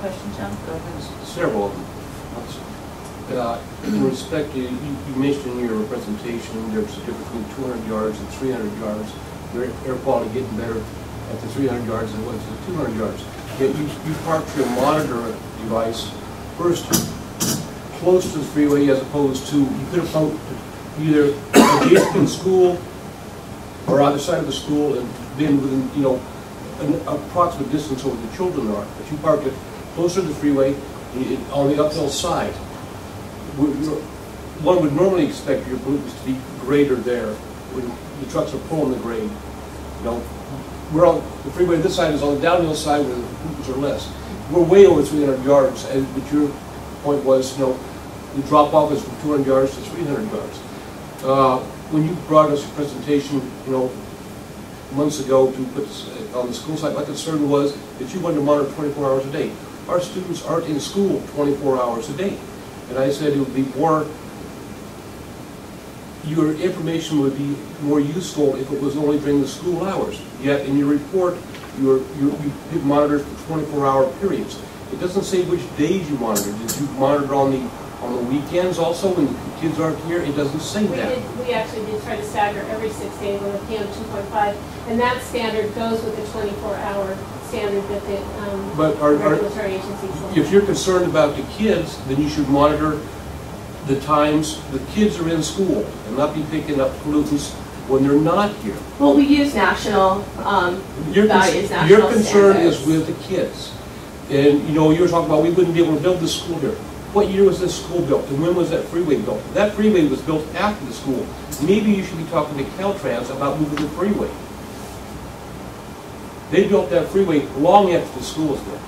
question, John? Several of them. In respect, you mentioned in your presentation there's a difference between 200 yards and 300 yards. Your air quality getting better at the 300 yards than it was at the 200 yards. Yet you parked your monitor device first close to the freeway as opposed to, you could have parked either adjacent to the school or either side of the school and been within, you know, an approximate distance over the children are. But you parked it closer to the freeway on the uphill side. One would normally expect your pollutants to be greater there when the trucks are pulling the grade. You know, we're on the freeway. This side is on the downhill side where the pollutants are less. We're way over 300 yards, but your point was, you know, the drop off is from 200 yards to 300 yards. When you brought us a presentation, you know, months ago to put on the school site, my concern was that you wanted to monitor 24 hours a day. Our students aren't in school 24 hours a day. And I said it would be more, your information would be more useful if it was only during the school hours. Yet in your report, you monitor for 24-hour periods. It doesn't say which days you monitor. Did you monitor on the weekends also when the kids aren't here? It doesn't say that. We actually did try to stagger every 6 days on a PM 2.5, and that standard goes with the 24-hour standard that the regulatory agencies look. If you're concerned about the kids, then you should monitor the times the kids are in school and not be picking up pollutants when they're not here. Well, we use national values, national Your concern standards. is with the kids. And you know, you were talking about we wouldn't be able to build this school here. What year was this school built, and when was that freeway built? That freeway was built after the school. Maybe you should be talking to Caltrans about moving the freeway. They built that freeway long after the school was built.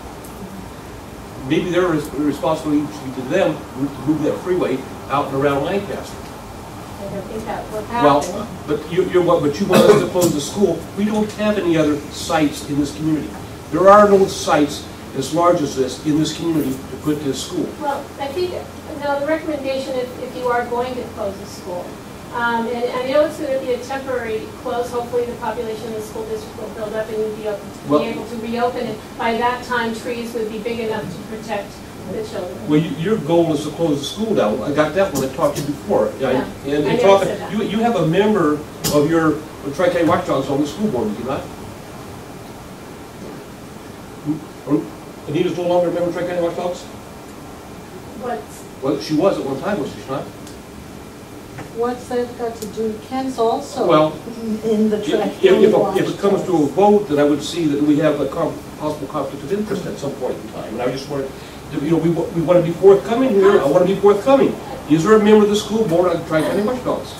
Maybe their responsibility should be to them to move that freeway out and around Lancaster. I don't think that would happen. Well, but you want us to close the school. We don't have any other sites in this community. There are no sites as large as this in this community to put this school. Well, I think the recommendation if you are going to close the school, and I know it's going to be a temporary close. Hopefully the population of the school district will build up and you'll be able to reopen it. By that time, trees would be big enough to protect the children. Well, your goal is to close the school down. I got that when I talked to you before. Yeah. And you have a member of your TriCounty Watchdogs on the school board, do you not? Anita's no longer a member of TriCounty Watchdogs? What? Well, she was at one time, was she not? What's that got to do? Ken's also Well, in the TriCounty if it comes to a vote, then I would see that we have a possible conflict of interest at some point in time. And I just wanted to, you know, we want to be forthcoming here. I want to be forthcoming. Is there a member of the school board on TriCounty Watchdogs?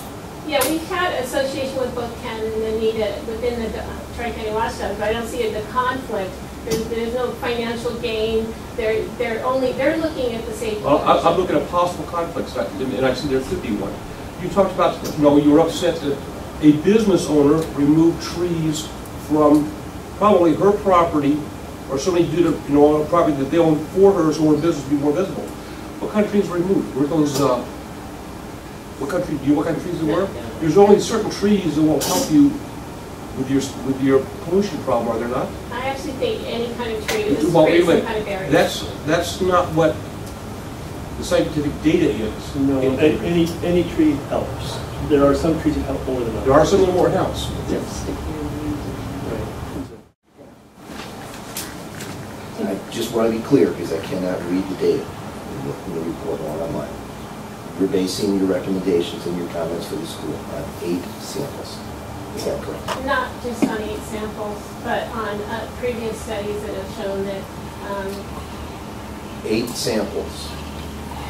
Yeah, we've had association with both Ken and Anita within the TriCounty Watchdogs, but I don't see the conflict. There's no financial gain. They're looking at the safety. Well, I'm looking at possible conflicts, and I see there could be one. You talked about, you know, you were upset that a business owner removed trees from probably her property, or somebody did a, you know, on a property that they owned for her, so her business would be more visible. What kind of trees were removed? Were those what kind of trees there were? There's only certain trees that will help you with your pollution problem, are there not? I actually think any kind of tree is well, some kind of barrier. That's not what the scientific data is. No, any tree helps. There are some trees that help more than others. There are some that more helps. Yes. I just want to be clear because I cannot read the data in the report online. You're basing your recommendations and your comments for the school on 8 samples. Is that correct? Not just on 8 samples, but on previous studies that have shown that 8 samples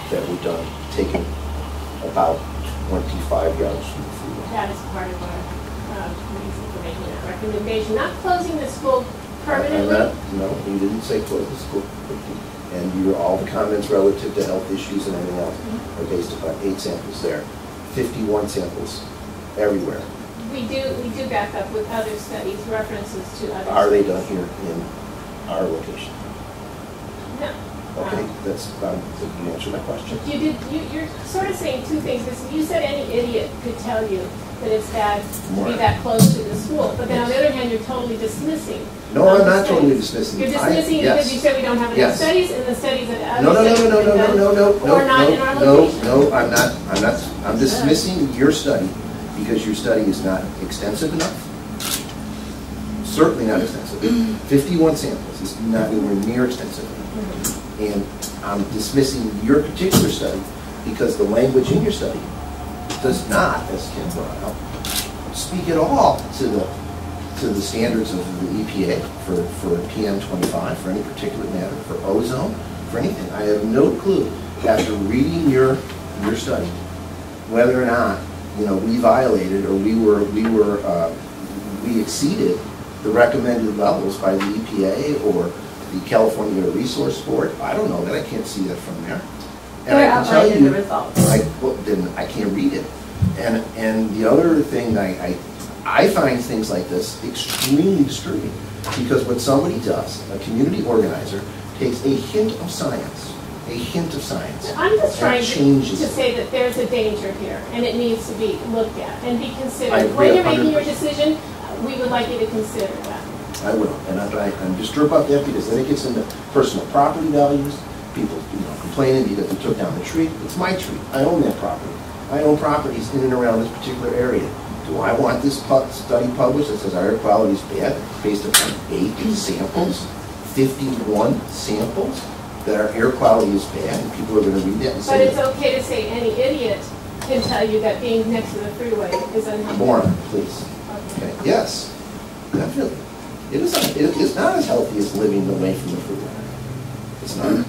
that were done, taken about 25 yards from the freeway. that is part of our reason for making that recommendation. Not closing the school permanently. No, you didn't say close the school. And all the comments relative to health issues and everything else are based upon 8 samples there. 51 samples everywhere. We do back up with other studies, references to other Are they studies. done here in our location? No. Okay, that's, you answered my question. You're sort of saying two things, because you said any idiot could tell you that it's bad to be that close to the school, but then on the other hand, you're totally dismissing. No, I'm not totally dismissing. You're dismissing because you said we don't have enough studies, and the studies that No, others have done or not in our location. No, I'm not, I'm dismissing your study because your study is not extensive enough. Certainly not extensive. 51 samples is not anywhere near extensive enough. And I'm dismissing your particular study because the language in your study does not, as Ken brought out, speak at all to the standards of the EPA for PM25, for any particular matter, for ozone, for anything. I have no clue after reading your study whether or not we violated or we exceeded the recommended levels by the EPA or the California Resource Board. I don't know that. I can't see that from there. And They're I can tell outlined in you, the results. then I can't read it. And the other thing, I find things like this extremely disturbing because what somebody does, a community organizer, takes a hint of science, I'm just trying to changes it. say that there's a danger here, and it needs to be looked at and be I considered. agree When you're making your 100%. decision, we would like you to consider that. I will, and I'm disturbed about that because then it gets into personal property values. People, complaining because we took down the tree. It's my tree. I own that property. I own properties in and around this particular area. Do I want this study published that says our air quality is bad based upon 8 samples, 51 samples, that our air quality is bad, and people are going to read that and say, But it's okay to say any idiot can tell you that being next to the freeway is unhealthy. Moron, please. Okay. Yes, definitely. It is not as healthy as living away from the freeway. It's not.